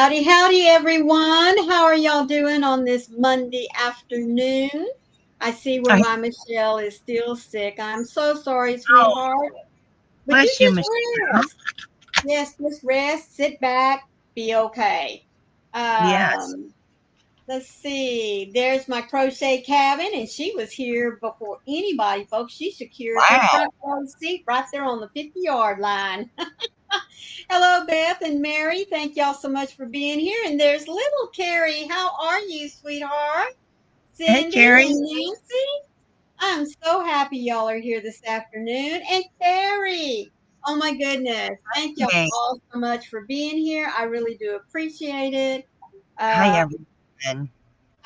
Howdy, howdy, everyone. How are y'all doing on this Monday afternoon? I see where I my Michelle is still sick. I'm so sorry, oh, sweetheart. But you bless you, just Michelle. rest. Yes, just rest, sit back, be okay. Yes. Um, let's see. There's my crochet cabin, and she was here before anybody, folks. She secured her Wow. front row seat right there on the 50-yard line. Hello, Beth and Mary. Thank y'all so much for being here. And there's little Carrie. How are you, sweetheart? Hey, Cindy Carrie. and Nancy. I'm so happy y'all are here this afternoon. And Carrie. Oh my goodness. Thank y'all Hey. all so much for being here. I really do appreciate it. Hi, Uh, everyone.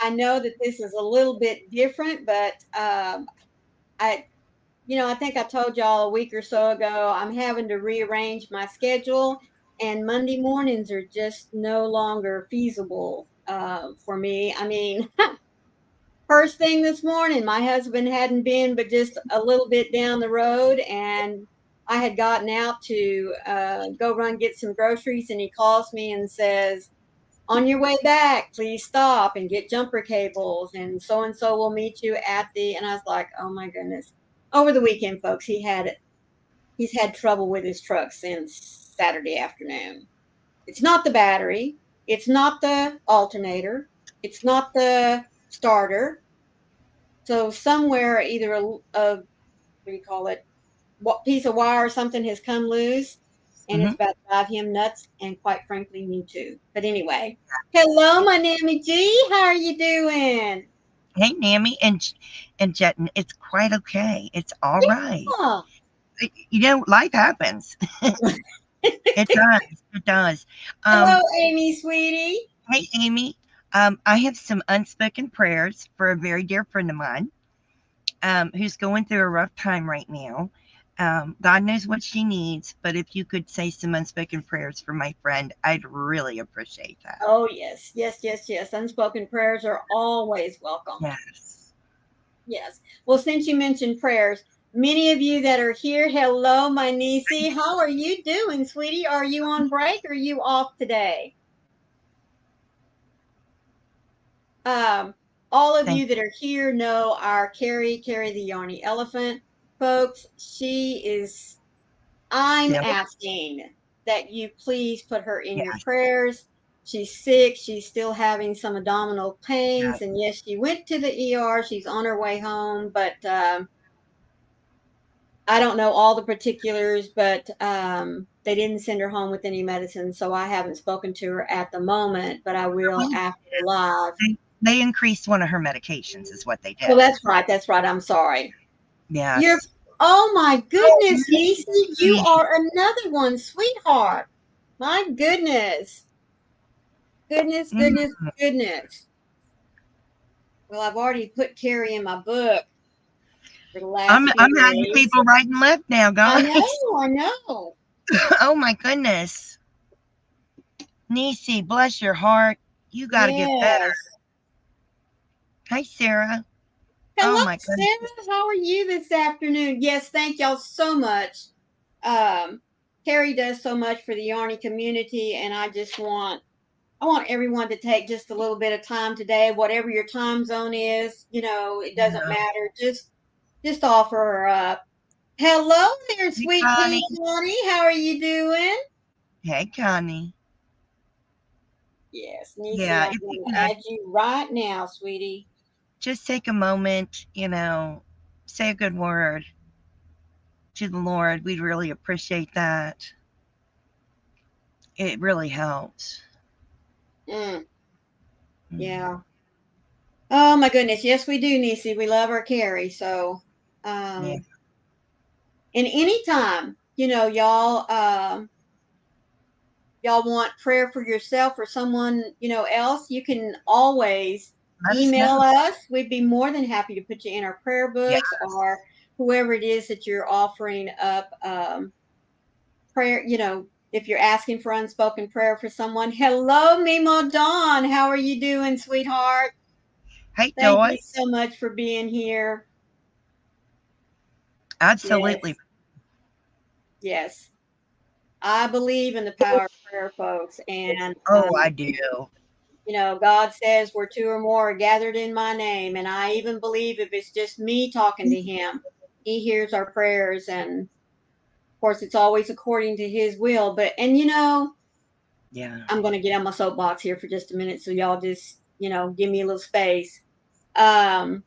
I know that this is a little bit different, but I I think I told y'all a week or so ago, I'm having to rearrange my schedule, and Monday mornings are just no longer feasible for me. I mean, first thing this morning, my husband hadn't been but just a little bit down the road, and I had gotten out to go run get some groceries, and he calls me and says, on your way back, please stop and get jumper cables, and so will meet you at the. And I was like, oh my goodness. Over the weekend, folks, he's had trouble with his truck since Saturday afternoon. It's not the battery, it's not the alternator, it's not the starter. So somewhere, either what do you call it, what piece of wire or something has come loose, and it's Hmm. about to drive him nuts, and quite frankly, me too. But anyway, hello, my Nammy G. How are you doing? Hey, Nammy and Jetton. It's quite okay. It's all right. Yeah. Life happens. It does. It does. Hello, Um, Amy, sweetie. hey, Amy. I have some unspoken prayers for a very dear friend of mine, who's going through a rough time right now. God knows what she needs, but if you could say some unspoken prayers for my friend, I'd really appreciate that. Oh, yes, yes, yes, yes. Unspoken prayers are always welcomed. Yes. Yes. Well, since you mentioned prayers, many of you that are here, hello, my niecey. How are you doing, sweetie? Are you on break or are you off today? Um, all of Thank you that are here know our Carrie the Yarny Elephant. Folks, I'm you. asking that you please put her in your Yes. prayers. She's sick. She's still having some abdominal pains. Yes. And yes, she went to the ER. She's on her way home, but I don't know all the particulars, but they didn't send her home with any medicine. So I haven't spoken to her at the moment, but I will after live. They increased one of her medications, is what they Well, did. that's right. That's right. I'm sorry. You're, Yes. oh my Oh, goodness, Niecy, you Nancy. are another one, sweetheart. My goodness. Goodness, Mm. goodness, goodness. Well, I've already put Carrie in my book for the last few I'm having days. people right and left now, I guys. know, I know. Oh my goodness. Nisi, bless your heart. You got to get better. Yes. Hi, Sarah. Oh Hello, my goodness. Sarah. How are you this afternoon? Yes, thank y'all so much. Um, Carrie does so much for the Yarny community, and I want everyone to take just a little bit of time today, whatever your time zone is. It doesn't Yeah. matter. Just offer her up. Hello there, Hey, sweet pea Connie. Connie. How are you doing? Hey, Connie. Yes, Nisi, Yeah, I'm if you going to could add you right now, sweetie. just take a moment, say a good word to the Lord. We'd really appreciate that. It really helps. Mm, Mm. yeah. Oh my goodness. Yes, we do, Nisi. We love our Carrie. So, Yeah. um, and anytime, y'all want prayer for yourself or someone, else, you can always Let us email know. us. We'd be more than happy to put you in our prayer Yeah. books, or whoever it is that you're offering up prayer, if you're asking for unspoken prayer for someone. Hello, Mimo Dawn. How are you doing, sweetheart? Hey, Thank you Joyce. so much for being here. Absolutely. Yes, yes. I believe in the power of prayer, folks, and Oh, I do. God says where two or more are gathered in my name, and I even believe if it's just me talking to him, he hears our prayers, and of course, it's always according to his will. But Yeah. I'm going to get on my soapbox here for just a minute, so y'all just give me a little space. Um,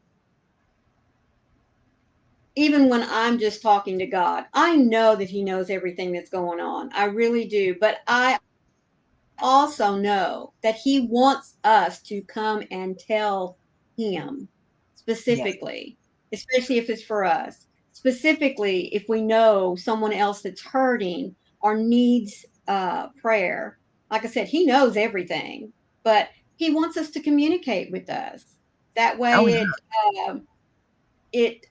Even when I'm just talking to God, I know that he knows everything that's going on. I really do. But I also know that he wants us to come and tell him Yes. specifically, especially if it's for us, specifically if we know someone else that's hurting or needs prayer. Like I said, he knows everything, but he wants us to communicate with us. That Oh, way, yeah. it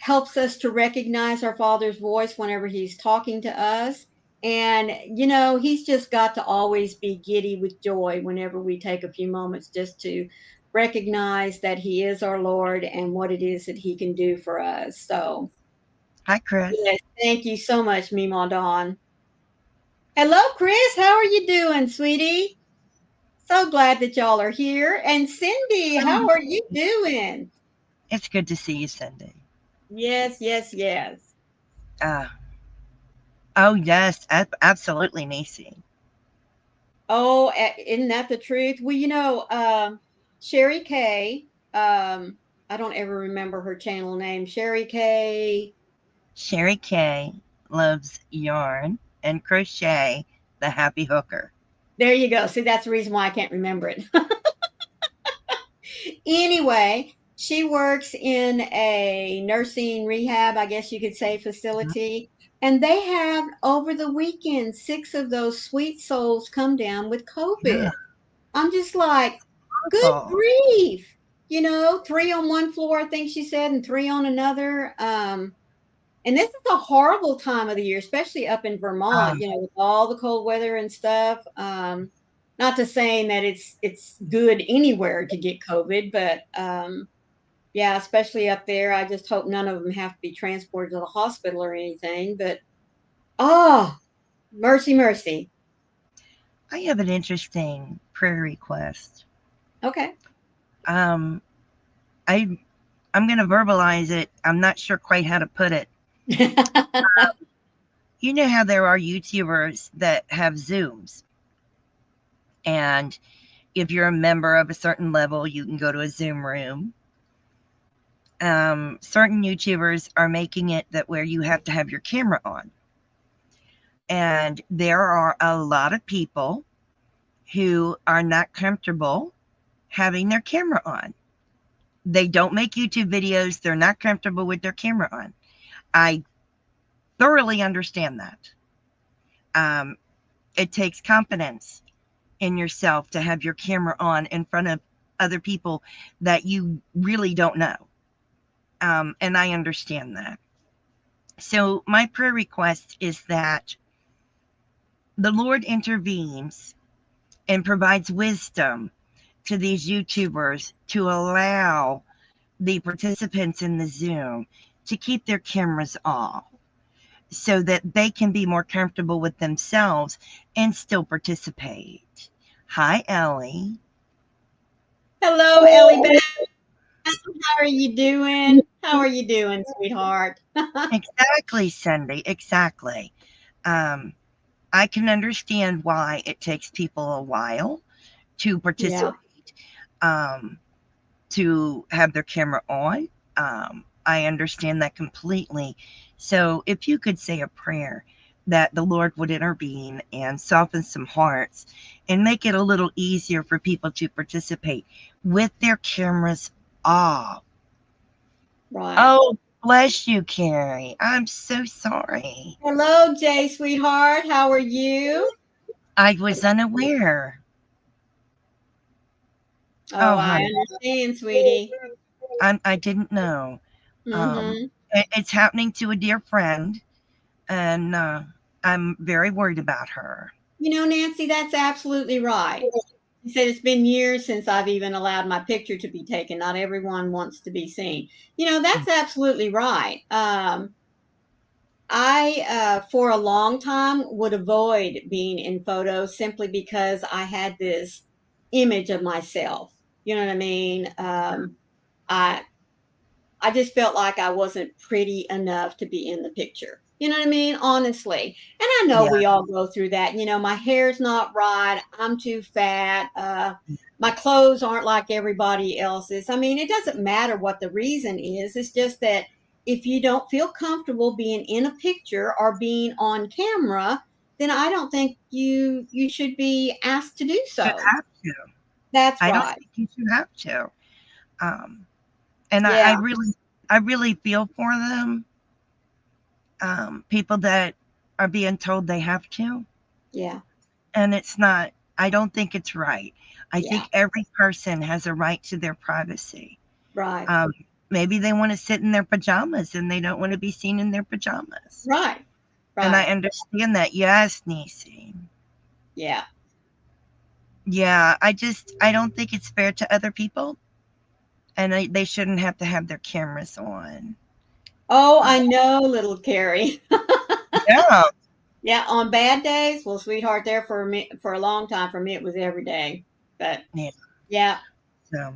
helps us to recognize our Father's voice whenever he's talking to us. And, he's just got to always be giddy with joy whenever we take a few moments just to recognize that he is our Lord and what it is that he can do for us. So, Hi, Chris. yes, thank you so much, Mima Dawn. Hello, Chris. How are you doing, sweetie? So glad that y'all are here. And Cindy, how are you doing? It's good to see you, Cindy. Yes, yes, yes. Uh, oh, yes, absolutely, Macy. Oh, isn't that the truth? Well, Sherry Kay, I don't ever remember her channel name. Sherry Kay. Sherry K loves yarn and crochet, the happy hooker. There you go. See, that's the reason why I can't remember it. Anyway, she works in a nursing rehab, I guess you could say, Mhm. facility. And they have over the weekend 6 of those sweet souls come down with Yeah. COVID. I'm just like, good Awful. grief. 3 on one floor, I think she said, and 3 on another. And this is a horrible time of the year, especially up in Vermont, Um, with all the cold weather and stuff. Not to saying that it's good anywhere to get COVID, but yeah, especially up there. I just hope none of them have to be transported to the hospital or anything. But oh, mercy, mercy. I have an interesting prayer request. Okay. Um, I I'm going to verbalize it. I'm not sure quite how to put it. You know how there are YouTubers that have Zooms, and if you're a member of a certain level, you can go to a Zoom room. Certain YouTubers are making it that where you have to have your camera on. And there are a lot of people who are not comfortable having their camera on. They don't make YouTube videos, they're not comfortable with their camera on. I thoroughly understand that. Um, it takes confidence in yourself to have your camera on in front of other people that you really don't know. And I understand that. So, my prayer request is that the Lord intervenes and provides wisdom to these YouTubers to allow the participants in the Zoom to keep their cameras off so that they can be more comfortable with themselves and still participate. Hi, Ellie. Hello, Ellie Beth. How are you doing? How are you doing, sweetheart? Exactly, Cindy. Exactly. Um, I can understand why it takes people a while to Yeah, participate, um, to have their camera on. I understand that completely. So, if you could say a prayer that the Lord would intervene and soften some hearts and make it a little easier for people to participate with their cameras off. right. Oh, bless you, Carrie. I'm so sorry. Hello, Jay, sweetheart. How are you? I was unaware. Oh, Oh, I honey, understand, sweetie. I didn't know. Mm-hmm. It's happening to a dear friend, and I'm very worried about her. Nancy, that's absolutely right. She said it's been years since I've even allowed my picture to be taken. Not everyone wants to be seen. That's absolutely right. I for a long time would avoid being in photos simply because I had this image of myself. You know what I mean? I I just felt like I wasn't pretty enough to be in the picture. You know what I mean? Honestly. And I know Yeah. we all go through that. My hair's not right. I'm too fat. My clothes aren't like everybody else's. I mean, it doesn't matter what the reason is. It's just that if you don't feel comfortable being in a picture or being on camera, then I don't think you should be asked to do Should so. have to. That's I don't right. think you should have to. Um, and I Yeah. really, I really feel for them. People that are being told they have to, Yeah. and it's not. I don't think it's right. I Yeah. think every person has a right to their privacy. Right. Um, Maybe they want to sit in their pajamas and they don't want to be seen in their pajamas. Right. And I Right. understand that. Yes, Nisi. Yeah. Yeah, I don't think it's fair to other people, and they shouldn't have to have their cameras on. Oh, Uh, I know, little Carrie. yeah, Yeah, on bad days, well, sweetheart, there for me for a long time. For me, it was every day. But yeah. yeah, So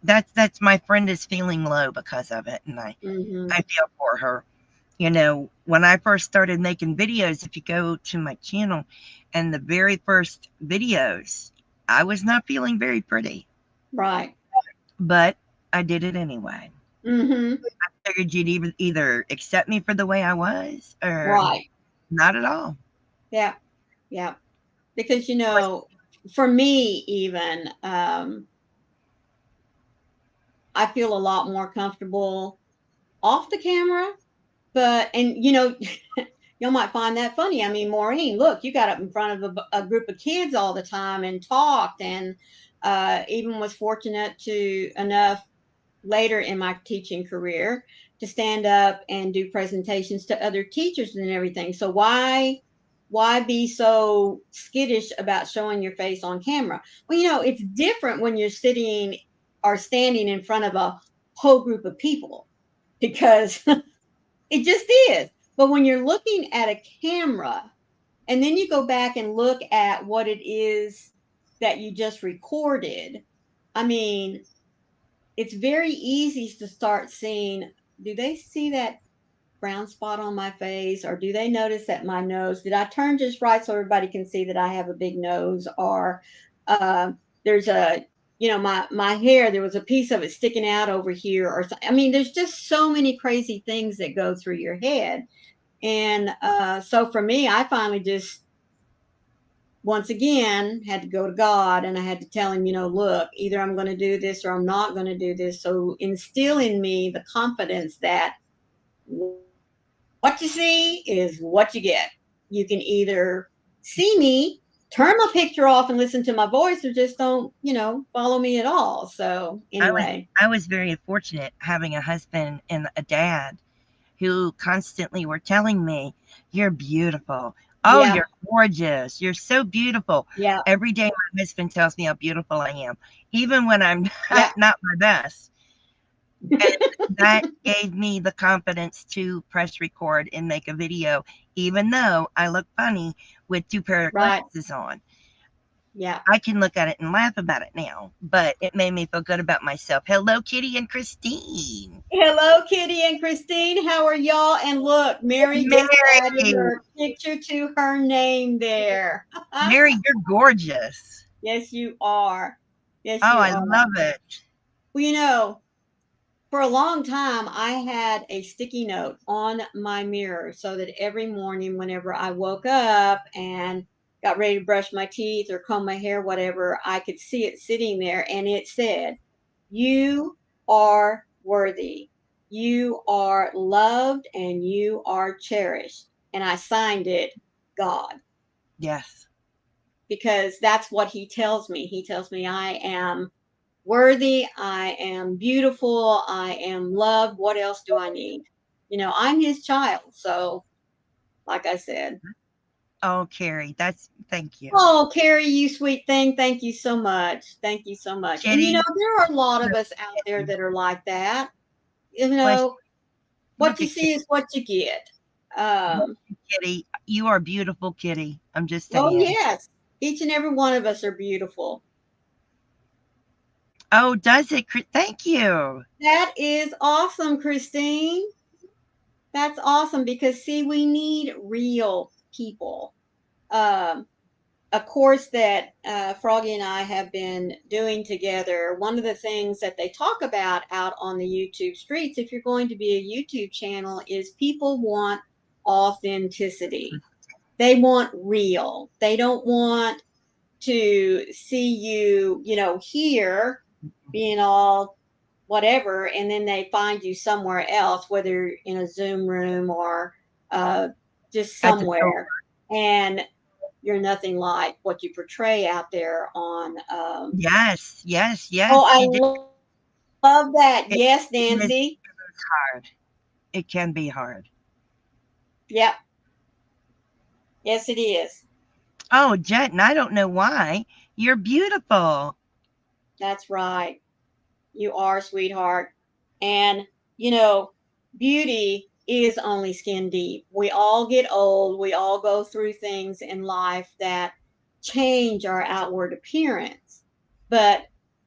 that's my friend is feeling low because of it, and hmm I feel for her. When I first started making videos, if you go to my channel, and the very first videos, I was not feeling very pretty, right, but I did it anyway. hmm Figured you'd either accept me for the way I was or right, not at all. yeah, yeah. Because Of course, for me, even I feel a lot more comfortable off the camera. But and you might find that funny. I mean, Maureen, look, you got up in front of a group of kids all the time and talked, and even was fortunate to enough later in my teaching career to stand up and do presentations to other teachers and everything. So why be so skittish about showing your face on camera? Well, it's different when you're sitting or standing in front of a whole group of people because it just is. But when you're looking at a camera and then you go back and look at what it is that you just recorded, I mean, it's very easy to start seeing, do they see that brown spot on my face, or do they notice that my nose, did I turn just right so everybody can see that I have a big nose, or uh, there's my hair, there was a piece of it sticking out over here, or I mean, there's just so many crazy things that go through your head. And so for me, I finally just once again had to go to God, and I had to tell him, look, either I'm going to do this or I'm not going to do this. So instill in me the confidence that what you see is what you get. You can either see me, turn my picture off and listen to my voice, or just don't, follow me at all. So I was anyway, I was very fortunate having a husband and a dad who constantly were telling me, "You're beautiful. Oh, yeah, you're gorgeous. You're so beautiful." yeah, Every day my husband tells me how beautiful I am, even when I'm yeah, not my best. And that gave me the confidence to press record and make a video, even though I look funny with two pair of right, glasses on. yeah. I can look at it and laugh about it now, but it made me feel good about myself. Hello, Kitty and Christine. Hello, Kitty and Christine. How are y'all? And look, Mary just added Mary, her picture to her name there. Mary, you're gorgeous. Yes, you are. Yes, Oh, you I are. love it. Well, for a long time, I had a sticky note on my mirror so that every morning, whenever I woke up and got ready to brush my teeth or comb my hair, whatever, I could see it sitting there. And it said, "You are worthy. You are loved and you are cherished." And I signed it, God, Yes. because that's what he tells me. He tells me I am worthy, I am beautiful, I am loved. What else do I need? I'm his child. So, like I said, Oh, Carrie, thank you. oh, Carrie, you sweet thing. Thank you so much. Thank you so much. And Kitty, there are a lot you're of us out there okay. that are like that. You Bless know, what Look you at see Kitty. is what you get. Um, Kitty. You are beautiful, Kitty. I'm just oh saying. yes, each and every one of us are beautiful. Oh, does it? Thank you. That is awesome, Christine. That's awesome because see, we need real people. Um, a course that Froggy and I have been doing together. One of the things that they talk about out on the YouTube streets, if you're going to be a YouTube channel, is people want authenticity. They want real. They don't want to see you, here being all whatever, and then they find you somewhere else, whether in a Zoom room or uh, just At the store. somewhere, and you're nothing like what you portray out there on. Yes, yes, Oh, yes. I You do. love that. It, Yes, it is Nancy. hard. It can be hard. Yep. Yes, it is. Oh, Jet, and I don't know why. You're beautiful. That's right. You are, sweetheart. And, you know, beauty is only skin deep. We all get old. We all go through things in life that change our outward appearance. But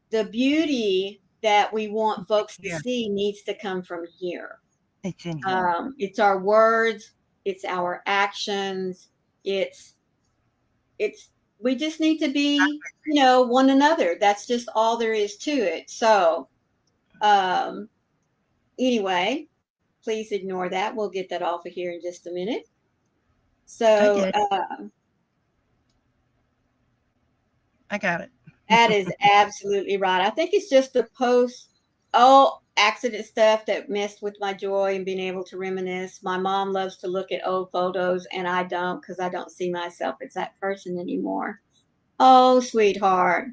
the beauty that we want folks to Here, see needs to come from here. it's in here. It's our words, it's our actions, it's it's we just need to be, one another. That's just all there is to it. So, um, anyway, please ignore that. We'll get that off of here in just a minute. I So, did. I got it. that is absolutely right. I think it's just the post, oh, accident stuff that messed with my joy and being able to reminisce. My mom loves to look at old photos, and I don't because I don't see myself as that person anymore. Oh, sweetheart.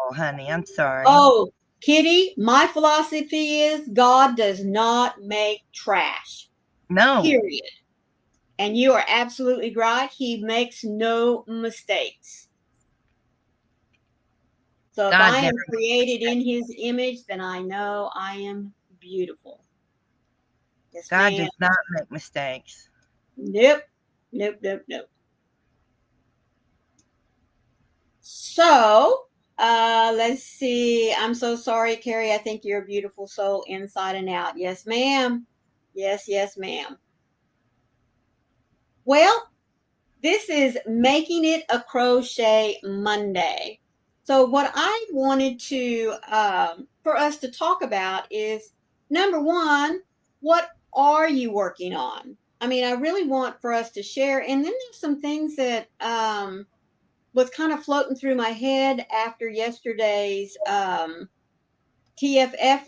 Oh, honey, I'm sorry. Oh, Kitty, my philosophy is God does not make trash, No, period. And you are absolutely right. He makes no mistakes. So if God I never am makes created in mistakes. his image, then I know I am beautiful. Yes, God ma'am. does not make mistakes. Nope. Nope, nope, nope. So, let's see. I'm so sorry, Carrie. I think you're a beautiful soul inside and out. Yes, ma'am. Yes, yes, ma'am. Well, this is Making It a Crochet Monday. So, what I wanted to for us to talk about is number one, what are you working on? I mean, I really want for us to share, and then there's some things that was kind of floating through my head after yesterday's TFF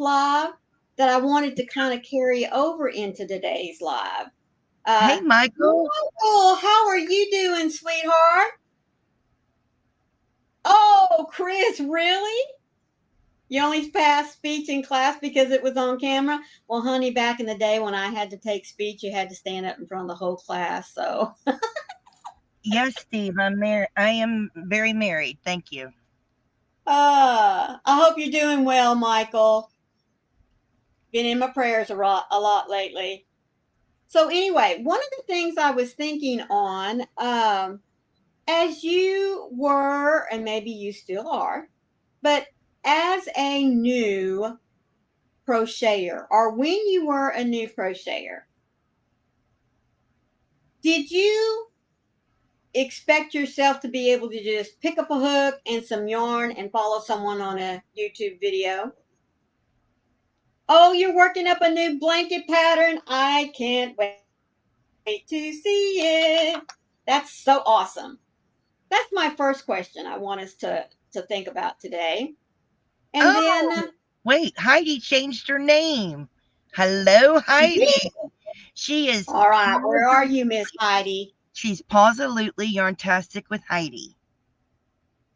live that I wanted to kind of carry over into today's live. Hey, Michael. Michael, how are you doing, sweetheart? Oh, Chris, really? You only passed speech in class because it was on camera? Well, honey, back in the day when I had to take speech, you had to stand up in front of the whole class. So, Yes, Steve. I'm married. I am very married. Thank you. I hope you're doing well, Michael. Been in my prayers a lot lately. So, anyway, one of the things I was thinking on, as you were, and maybe you still are, but as a new crocheter, or when you were a new crocheter, did you expect yourself to be able to just pick up a hook and some yarn and follow someone on a YouTube video? Oh, you're working up a new blanket pattern. I can't wait to see it. That's so awesome. That's my first question I want us to think about today. And then Oh, wait. Heidi changed her name. Hello, she did. Heidi. She is. All right, where are you, Miss Heidi? She's positively yarntastic with Heidi.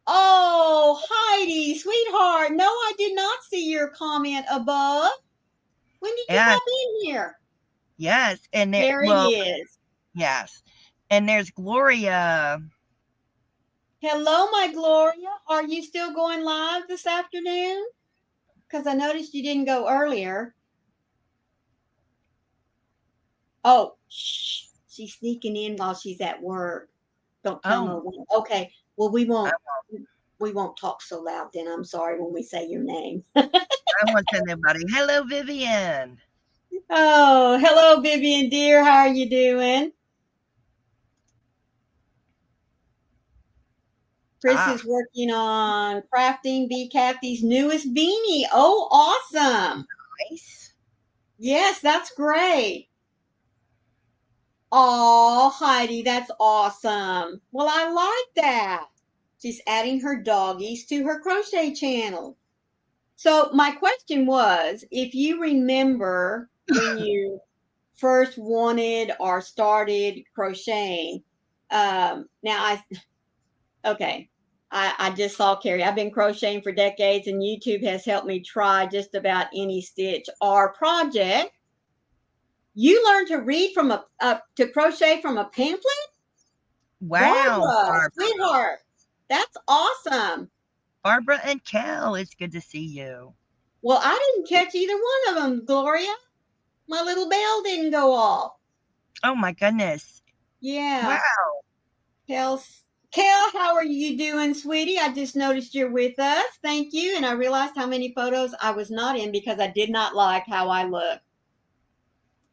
Oh, Heidi, sweetheart. No, I did not see your comment above. When did you Yes, pop in here? yes. And there, There it well, is. yes. And there's Gloria. Hello, my Gloria. Are you still going live this afternoon? Because I noticed you didn't go earlier. Oh, shh. She's sneaking in while she's at work. Don't tell no Oh, one. Okay. Well, we I won't. won't. We won't talk so loud. Then I'm sorry when we say your name. I won't tell nobody. Hello, Vivian. Oh, hello, Vivian dear. How are you doing? Chris Ah, is working on crafting B. Kathy's newest beanie. Oh, awesome. nice. Yes, that's great. Oh, Heidi, that's awesome. Well, I like that. She's adding her doggies to her crochet channel. So, my question was if you remember when you first wanted or started crocheting, now okay. I just saw Carrie. I've been crocheting for decades, and YouTube has helped me try just about any stitch or project. You learned to read from to crochet from a pamphlet, Wow, Barbara, Barbara. sweetheart. That's awesome. Barbara and Kel, it's good to see you. Well, I didn't catch either one of them, Gloria. My little bell didn't go off. Oh my goodness. Wow. Yeah. Kel, Kel, how are you doing, sweetie? I just noticed you're with us. Thank you. And I realized how many photos I was not in because I did not like how I look.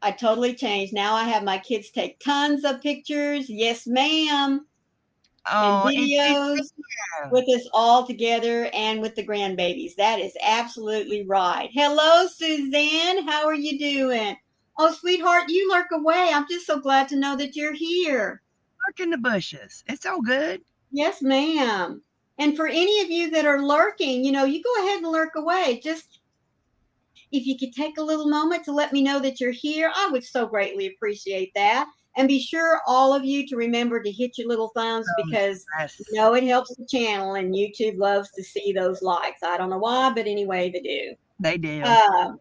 I totally changed. Now I have my kids take tons of pictures. Yes, ma'am. And Oh, and videos Suzanne. with us all together and with the grandbabies. That is absolutely right. Hello, Suzanne. How are you doing? Oh, sweetheart, you lurk away. I'm just so glad to know that you're here. Look in the bushes. It's all good. Yes, ma'am. And for any of you that are lurking, you go ahead and lurk away. Just if you could take a little moment to let me know that you're here, I would so greatly appreciate that. And be sure, all of you, to remember to hit your little thumbs because Yes, it helps the channel and YouTube loves to see those likes. I don't know why, but anyway, they do. they do. Uh,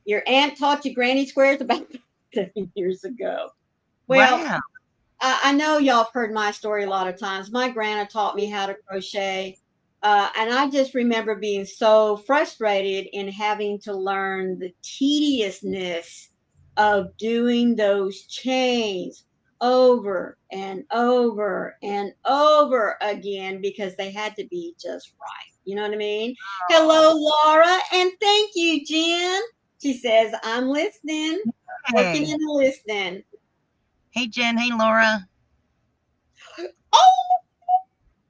your aunt taught you granny squares about 7 years ago. Well, Wow. I know y'all have heard my story a lot of times. My grandma taught me how to crochet. And I just remember being so frustrated in having to learn the tediousness of doing those chains over and over and over again because they had to be just right. You know what I mean? Hello, Laura, and thank you, Jen. She says, I'm listening, working Hey. and listening. Hey, Jen. Hey, Laura. Oh,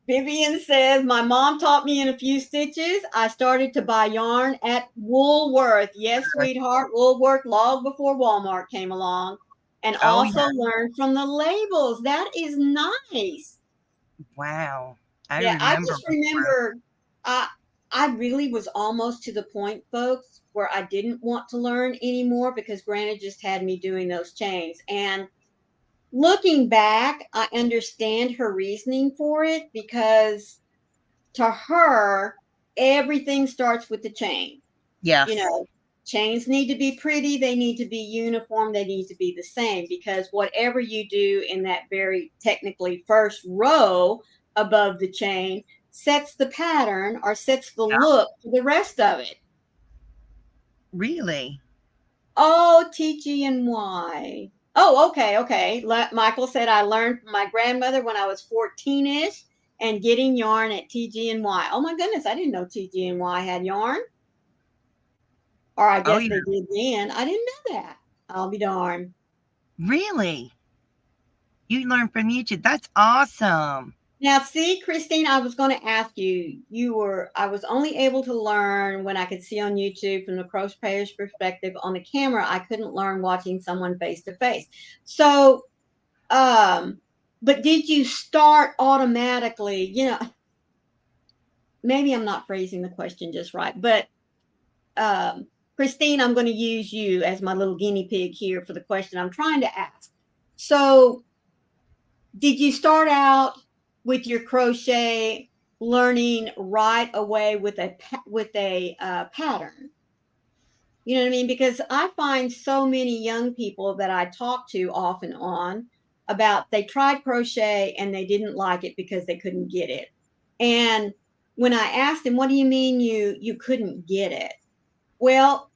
Vivian says, my mom taught me in a few stitches. I started to buy yarn at Woolworth. Yes, sweetheart, Woolworth long before Walmart came along. And Oh, also yeah. learned from the labels. That is nice. Wow. I Yeah, I remember just before. remember I I really was almost to the point, folks, where I didn't want to learn anymore because Granny just had me doing those chains. And looking back, I understand her reasoning for it because to her, everything starts with the chain. You Yes. know, chains need to be pretty, they need to be uniform, they need to be the same because whatever you do in that very technically first row above the chain sets the pattern or sets the Yeah. look for the rest of it. Really? Oh, TG&Y. Oh, okay, okay. Michael said I learned from my grandmother when I was 14ish and getting yarn at TG&Y. Oh my goodness, I didn't know TG&Y had yarn. Or I Oh, guess yeah. they did then. I didn't know that. I'll be darned. Really? You learned from YouTube. That's awesome. Now, see, Christine, I was going to ask you. I was only able to learn when I could see on YouTube from the crochetier's perspective. On the camera, I couldn't learn watching someone face to face. So, but did you start automatically? Maybe I'm not phrasing the question just right, but Christine, I'm going to use you as my little guinea pig here for the question I'm trying to ask. So, did you start out with your crochet learning right away with a pattern? You know what I mean? Because I find so many young people that I talk to off and on about they tried crochet and they didn't like it because they couldn't get it. And when I asked them, "What do you mean you couldn't get it?" Well,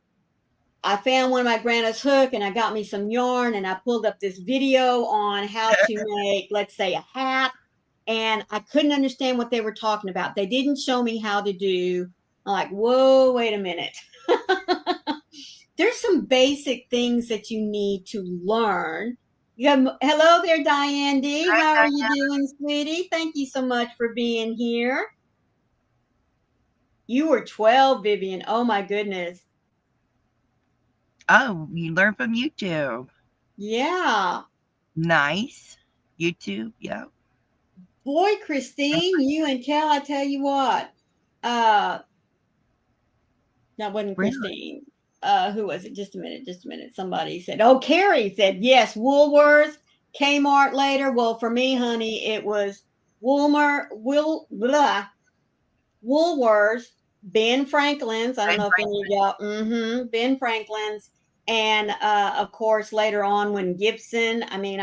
I found one of my grandma's hook and I got me some yarn and I pulled up this video on how to make, let's say, a hat. And I couldn't understand what they were talking about. They didn't show me how to do. I'm like, whoa, wait a minute. There's some basic things that you need to learn. Hello there, Diane D. How are you doing, sweetie? Thank you so much for being here. You were 12, Vivian. Oh my goodness. Oh, you learn from YouTube. Yeah. Nice. YouTube, yeah. Boy, Christine, you and Cal, I tell you what. Uh, that wasn't Really? Christine. Who was it? Just a minute, just a minute. Somebody said, oh, Carrie said, yes, Woolworths, Kmart later. Well, for me, honey, it was Woolworths, Ben Franklin's. I don't Ben know if any of y'all, Ben Franklin's. And of course, later on when Gibson, I mean,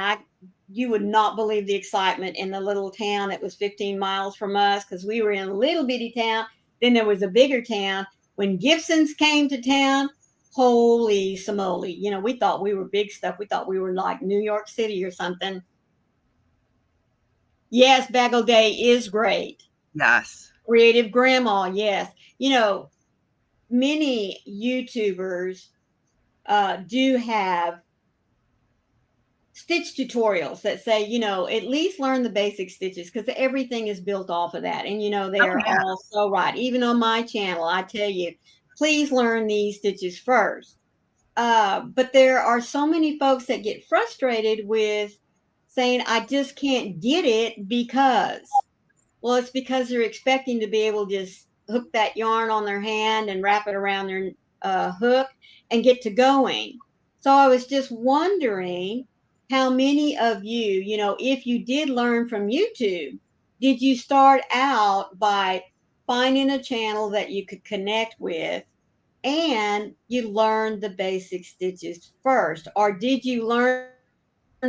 you would not believe the excitement in the little town that was 15 miles from us because we were in a little bitty town. Then there was a bigger town. When Gibson's came to town, holy smoly, we thought we were big stuff. We thought we were like New York City or something. Yes, Bagel Day is great. Yes. Creative Grandma, yes. Many YouTubers do have stitch tutorials that say, at least learn the basic stitches because everything is built off of that. And, Oh, they're yeah. all so right. Even on my channel, I tell you, please learn these stitches first. But there are so many folks that get frustrated with saying, I just can't get it because. Well, it's because they're expecting to be able to just hook that yarn on their hand and wrap it around their hook and get to going. So I was just wondering how many of you, if you did learn from YouTube, did you start out by finding a channel that you could connect with and you learned the basic stitches first? Or did you learn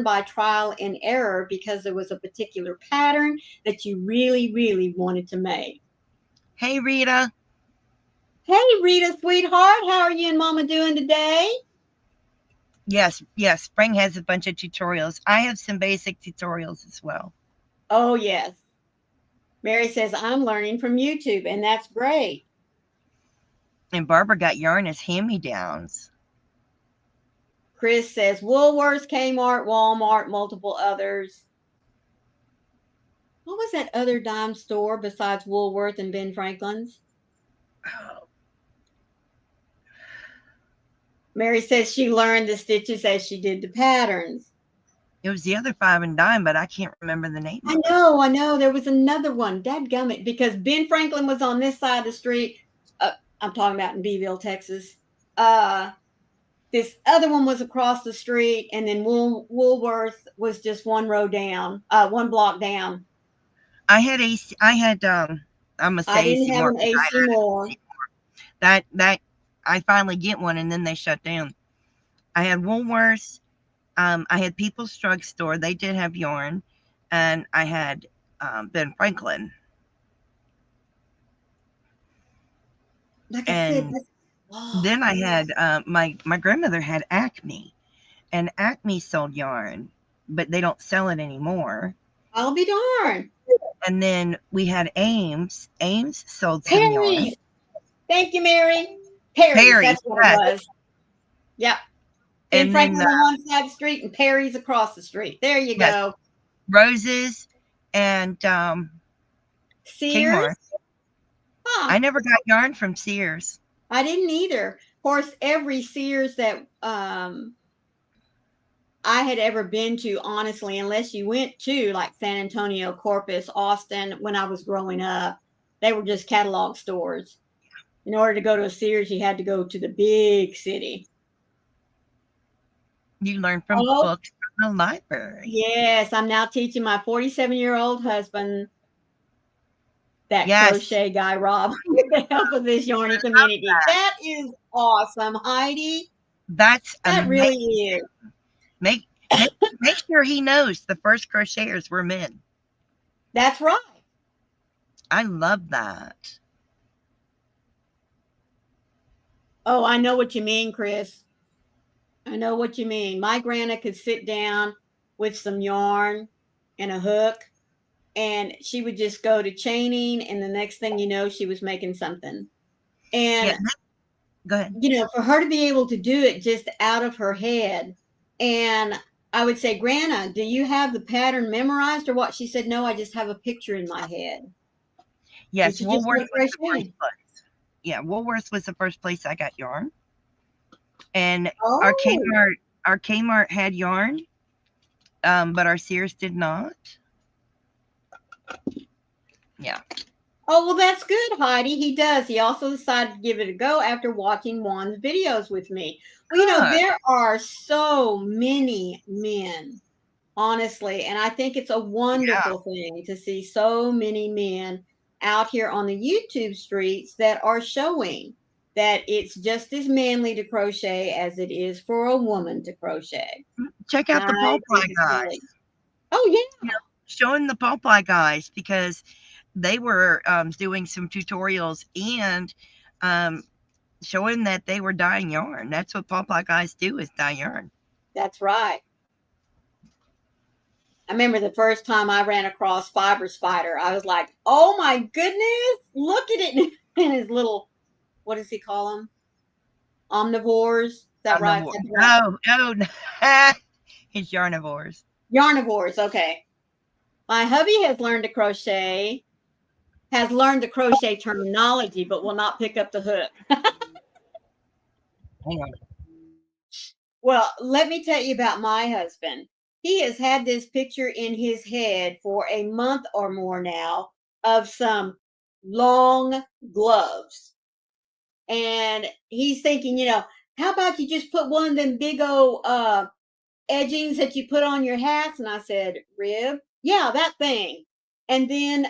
by trial and error because there was a particular pattern that you really, really wanted to make? Hey, Rita. Hey, Rita, sweetheart, how are you and Mama doing today? Yes, yes. Spring has a bunch of tutorials. I have some basic tutorials as well. Oh, yes. Mary says, I'm learning from YouTube, and that's great. And Barbara got yarn as hand me downs. Chris says, Woolworths, Kmart, Walmart, multiple others. What was that other dime store besides Woolworth and Ben Franklin's? Oh, Mary says she learned the stitches as she did the patterns. it was the other five and dime, but I can't remember the name I of it. know, I know. There was another one. Dadgummit, because Ben Franklin was on this side of the street. I'm talking about in Beeville, Texas. Uh, this other one was across the street, and then Woolworth was just one row down, one block down. I had AC. I had I'm gonna I say didn't AC have more an because I AC had more. AC. That I finally get one, and then they shut down. I had Woolworths. I had People's Drugstore. They did have yarn, and I had Ben Franklin. Like I said, And then I had my grandmother had Acme, and Acme sold yarn, but they don't sell it anymore. I'll be darned. And then we had Ames. Ames sold some yarn. Perry's. Thank you, Mary. Perry's. Perry, That's what it yes. was. Yep. Ben And then Franklin on one side of the street and Perry's across the street. There you yes, go. Roses and Sears? Kmart. Huh. I never got yarn from Sears. I didn't either. Of course, every Sears that I had ever been to, honestly, unless you went to like San Antonio, Corpus, Austin, when I was growing up, they were just catalog stores. In order to go to a Sears, you had to go to the big city. You learn from Oh, books from the library. yes. I'm now teaching my 47-year-old husband that Yes, crochet guy, Rob, with the help of this yarny community. That is awesome, Heidi. that's That really amazing. is. Make make sure he knows the first crocheters were men. That's right. I love that. Oh, I know what you mean, Chris. I know what you mean. My grandma could sit down with some yarn and a hook, and she would just go to chaining, and the next thing you know, she was making something. Yeah, And go ahead. for her to be able to do it just out of her head, and I would say, Grandma, do you have the pattern memorized or what? She said, no, I just have a picture in my head. And Yes, she just Woolworth started was the first crocheting. place. Yeah, Woolworth was the first place I got yarn, and our Oh, Kmart our Kmart had yarn, but our Sears did not. Yeah. oh, well, that's good, Heidi. He does. He also decided to give it a go after watching Juan's videos with me. Well, Good. there are so many men, honestly, and I think it's a Yeah. wonderful thing to see so many men out here on the YouTube streets that are showing that it's just as manly to crochet as it is for a woman to crochet. Check And out the I Paul think Ply it's guys. really, oh, You yeah, know, showing the Paul Ply guys because they were doing some tutorials and um, showing that they were dyeing yarn. That's what Paul Ply guys do is dye yarn. that's right. I remember the first time I ran across Fiber Spider, I was like, oh my goodness, look at it in his little, what does he call them? Omnivores. Is that right? Omnivore. That's right. Oh, oh, it's yarnivores. Yarnivores. Okay. My hubby has learned the crochet terminology, but will not pick up the hook. Hang on. Well, let me tell you about my husband. He has had this picture in his head for a month or more now of some long gloves. And he's thinking, how about you just put one of them big old edgings that you put on your hats? And I said, rib? Yeah, that thing. And then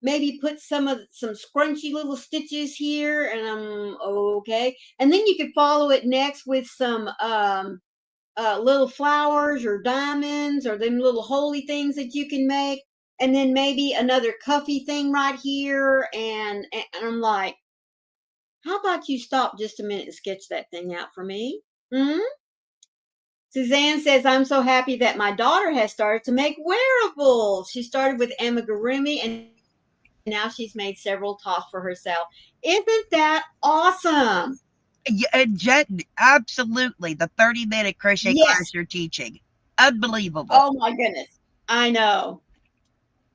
maybe put some scrunchy little stitches here. And I'm okay. And then you could follow it next with some little flowers or diamonds or them little holy things that you can make. And then maybe another cuffy thing right here. And I'm like, how about you stop just a minute and sketch that thing out for me? Hmm? Suzanne says, I'm so happy that my daughter has started to make wearables. She started with amigurumi and now she's made several tops for herself. Isn't that awesome? Yeah, absolutely. The 30-minute crochet class Yes. you're teaching. Unbelievable. Oh my goodness. I know.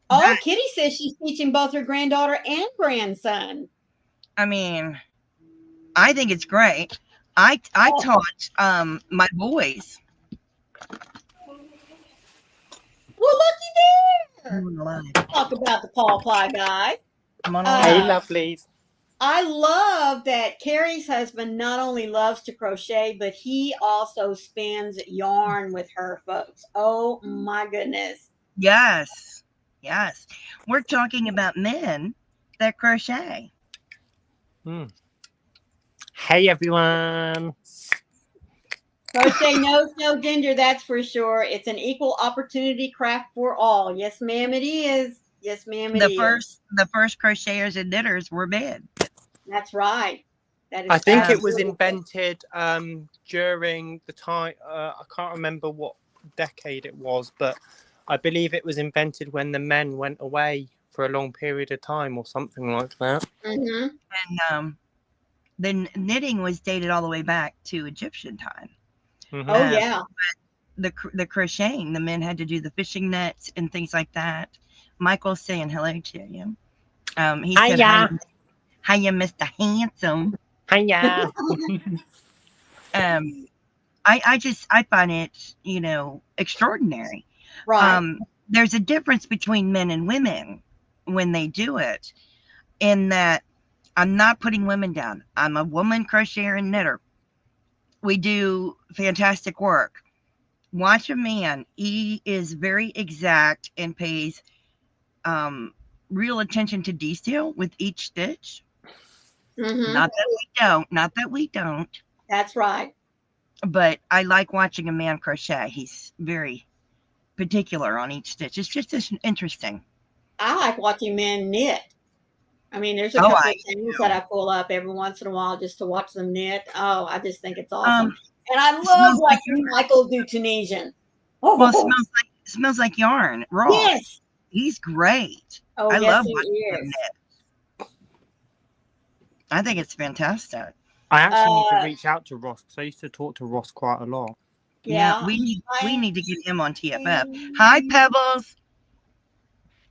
Oh, That, Kitty says she's teaching both her granddaughter and grandson. I mean, I think it's great. I Oh, taught my boys. well, looky I'm there. on the line. Talk about the Paul Ply guy. I'm on the Hey, line. Uh, lovelies. I love that Carrie's husband not only loves to crochet, but he also spins yarn with her folks. Oh my goodness. Yes. Yes. We're talking about men that crochet. Hmm. Hey, everyone. Crochet knows no gender, that's for sure. It's an equal opportunity craft for all. Yes, ma'am, it is. Yes, ma'am, it is. The first crocheters and knitters were men. That's right. That I is think it was absolutely true. invented during the time. I can't remember what decade it was, but I believe it was invented when the men went away for a long period of time or something like that. Mm-hmm. And then knitting was dated all the way back to Egyptian time. Mm-hmm. Oh, Um, yeah. the crocheting, the men had to do the fishing nets and things like that. Michael's saying hello to you. He said, Hiya. hiya, Mr. Handsome. Hiya. Um, I find it, extraordinary. Right. Um, there's a difference between men and women when they do it, in that I'm not putting women down. I'm a woman crocheter and knitter. We do fantastic work. Watch a man. He is very exact and pays um, real attention to detail with each stitch. Mm-hmm. Not that we don't. Not that we don't. That's right. But I like watching a man crochet. He's very particular on each stitch. It's just interesting. I like watching men knit. I mean, there's a Oh, couple I of channels that do. I pull up every once in a while just to watch them knit. Oh, I just think it's Um, awesome. And I It love smells like watching yarn. Michael do Tunisian. Well, it Oh, smells like yarn. Ross. yes. He's great. Oh, I yes, love he watching him is. knit. I think it's fantastic. I actually need to Uh, reach out to Ross because I used to talk to Ross quite a lot. Yeah, yeah. we need to get him on TFF. Hi, I, Pebbles.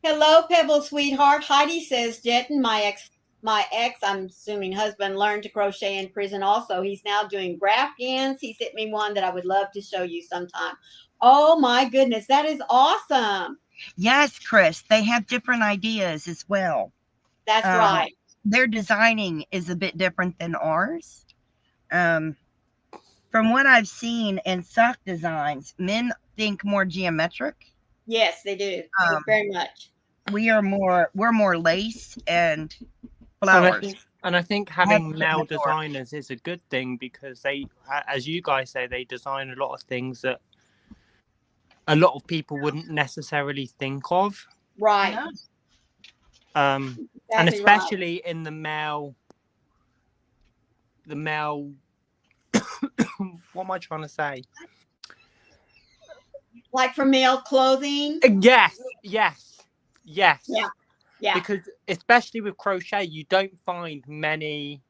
hello, Pebble sweetheart. Heidi says, Jetton, my ex, I'm assuming husband, learned to crochet in prison also. He's now doing Afghans. He sent me one that I would love to show you sometime. Oh my goodness, that is awesome. Yes, Chris. They have different ideas as well. That's right. Their designing is a bit different than ours. From what I've seen in sock designs, men think more geometric. Yes, they do. Very much. We're more lace and And flowers. I think I have to having get male my door. designers is a good thing because they, as you guys say, they design a lot of things that a lot of people wouldn't necessarily think of. Right. No. And Exactly right. especially in the male what am I trying to say? Like for male clothing. Yes. Yeah. Yeah. Because especially with crochet, you don't find many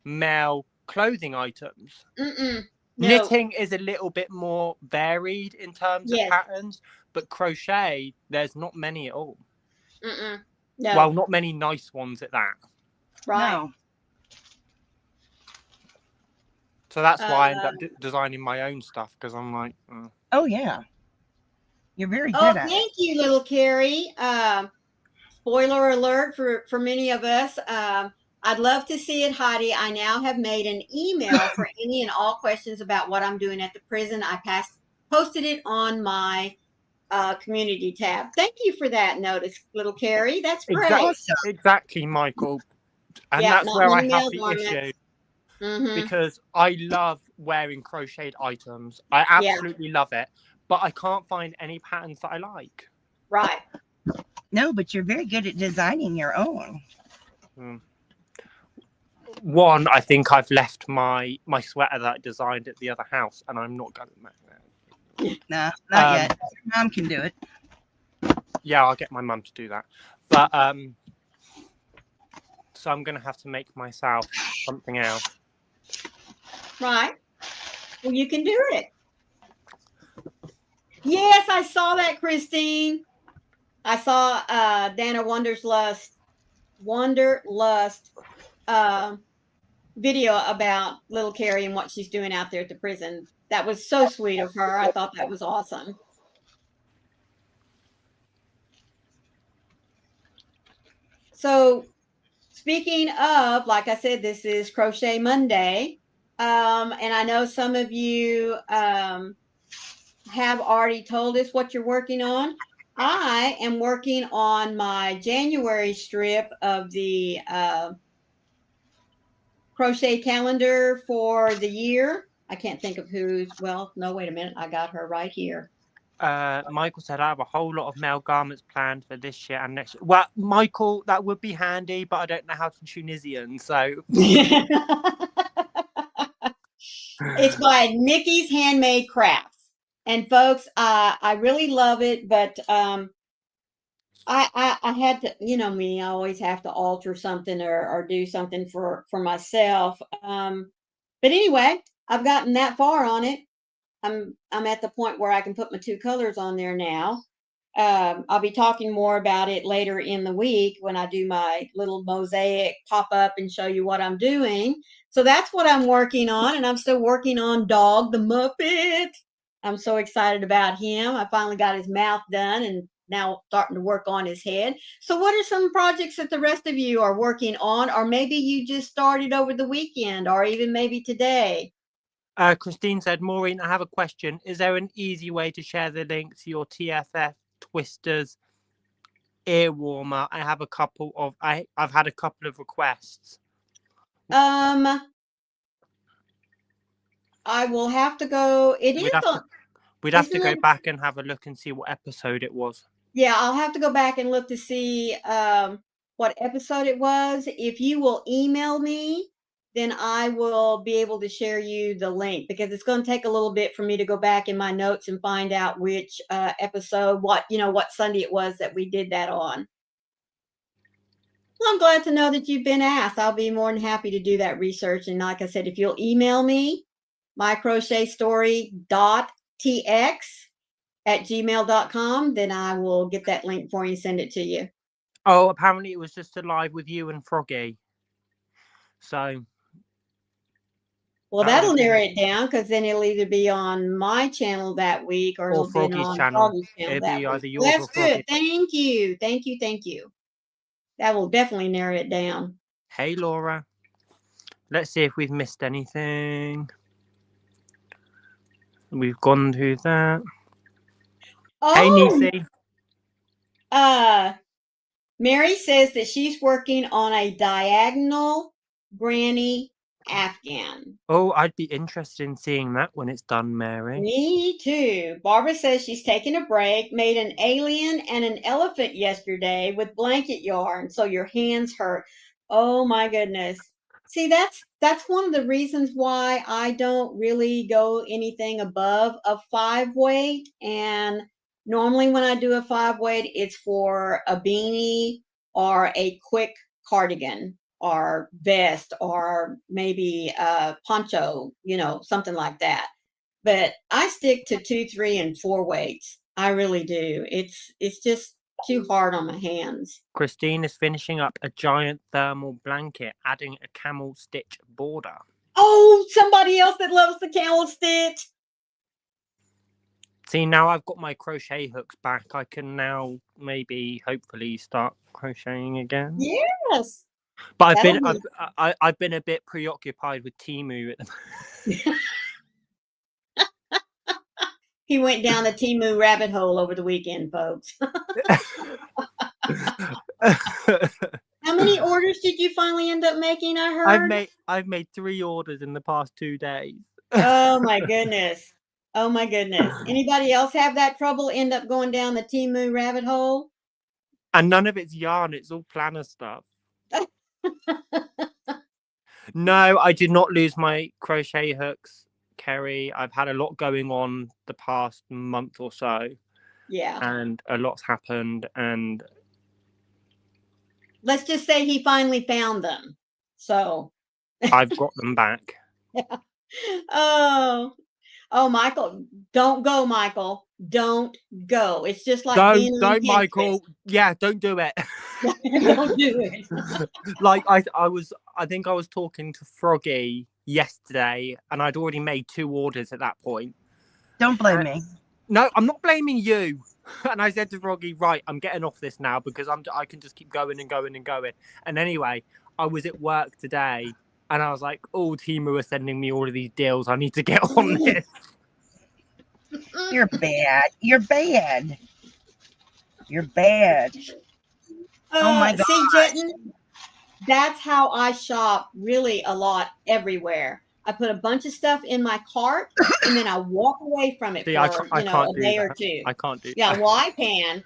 male clothing items. No. Knitting is a little bit more varied in terms of Yes. patterns, but crochet, there's not many at all. No. Well, not many nice ones at that. Right. No. So that's why I end up designing my own stuff because I'm like, Oh yeah. You're very good at it. Thank you, little Carrie. Spoiler alert for many of us. I'd love to see it, Heidi. I now have made an email for any and all questions about what I'm doing at the prison. I posted it on my community tab. Thank you for that notice, little Carrie. That's great. exactly, Michael. And Yeah, that's not where I many have male the garments. issue. Mm-hmm. Because I love wearing crocheted items. I absolutely love it. But I can't find any patterns that I like. Right. No, but you're very good at designing your own. One, I think I've left my sweater that I designed at the other house, and I'm not going to make that. No, not yet. Your mom can do it. Yeah, I'll get my mum to do that. But so I'm going to have to make myself something else. Right. Well, you can do it. Yes, I saw that, Christine. I saw Dana Wanderlust video about little Carrie and what she's doing out there at the prison. That was so sweet of her. I thought that was awesome. So speaking of, like I said, this is Crochet Monday. And I know some of you have already told us what you're working on. I am working on my January strip of the crochet calendar for the year. I can't think of who's, well, no, wait a minute. I got her right here. Michael said, I have a whole lot of male garments planned for this year and next year. Well, Michael, that would be handy, but I don't know how to Tunisian, so. It's by Nikki's Handmade Crafts. And folks, I really love it, but I had to, you know me, I always have to alter something or do something for myself. But anyway, I've gotten that far on it. I'm at the point where I can put my two colors on there now. I'll be talking more about it later in the week when I do my little mosaic pop up and show you what I'm doing. So that's what I'm working on, and I'm still working on Dog the Muppet. I'm so excited about him. I finally got his mouth done and now starting to work on his head. So what are some projects that the rest of you are working on, or maybe you just started over the weekend or even maybe today? Christine said, Maureen, I have a question. Is there an easy way to share the link to your TFF Twisters ear warmer? I have a couple of, I've had a couple of requests. I will have to go. We'd have to go back and have a look and see what episode it was. Yeah, I'll have to go back and look to see what episode it was. If you will email me then I will be able to share you the link, because it's going to take a little bit for me to go back in my notes and find out which episode, what Sunday it was that we did that on. Well, I'm glad to know that you've been asked. I'll be more than happy to do that research. And like I said, if you'll email me, mycrochetstory.tx at gmail.com, then I will get that link for you and send it to you. Oh, apparently it was just a live with you and Froggy. So. Well, that'll narrow it down, because then it'll either be on my channel that week or it'll be on Froggy's channel that week. Either yours That's or Froggy. good. Thank you. Thank you. Thank you. That will definitely narrow it down. Hey, Laura. Let's see if we've missed anything. We've gone through that. Oh, hey, Nisi. Mary says that she's working on a diagonal granny Afghan. Oh, I'd be interested in seeing that when it's done, Mary. Me too. Barbara says she's taking a break, made an alien and an elephant yesterday with blanket yarn, so your hands hurt. Oh my goodness. See, that's one of the reasons why I don't really go anything above a 5 weight. And normally when I do a 5 weight, it's for a beanie or a quick cardigan or vest or maybe a poncho, something like that. But I stick to 2, 3, and 4 weights. I really do. It's just too hard on my hands. Christine is finishing up a giant thermal blanket, adding a camel stitch border. Oh, somebody else that loves the camel stitch. See, now I've got my crochet hooks back. I can now maybe, hopefully, start crocheting again. Yes. But I've been a bit preoccupied with Temu at the moment. He went down the Temu rabbit hole over the weekend, folks. How many orders did you finally end up making? I heard I've made 3 orders in the past 2 days. Oh my goodness. Oh my goodness. Anybody else have that trouble, end up going down the Temu rabbit hole? And none of it's yarn, it's all planner stuff. No, I did not lose my crochet hooks, Kerry. I've had a lot going on the past month or so. Yeah. And a lot's happened, and let's just say he finally found them. So I've got them back. Oh, Michael, don't go, Michael. Don't go. It's just like don't Michael. Yeah, don't do it. Don't do it. Like I think I was talking to Froggy yesterday, and I'd already made 2 orders at that point. Don't blame me. No, I'm not blaming you. And I said to Froggy, right, I'm getting off this now because I can just keep going and going and going. And anyway, I was at work today, and I was like, oh, Temu are sending me all of these deals. I need to get on this. You're bad. You're bad. You're bad. Oh my God. See, Jetton, that's how I shop really a lot everywhere. I put a bunch of stuff in my cart and then I walk away from it for a day or two. I can't do that. Yeah, well, I can.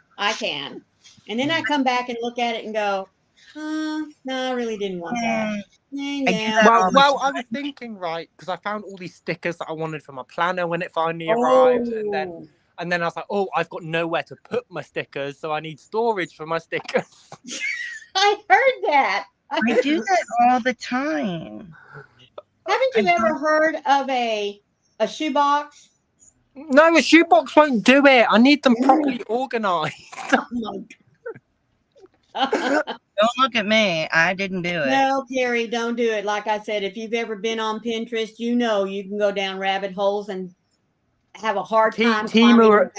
And then I come back and look at it and go, no, I really didn't want that. Yeah. Well, I was thinking, right, because I found all these stickers that I wanted for my planner when it finally arrived, and then I was like, oh, I've got nowhere to put my stickers, so I need storage for my stickers. I heard that. I do that all the time. Haven't you ever heard of a shoebox? No, a shoebox won't do it. I need them properly organized. Oh my God. Don't look at me. I didn't do it. No, Terry, don't do it. Like I said, if you've ever been on Pinterest, you can go down rabbit holes and have a hard time. Temu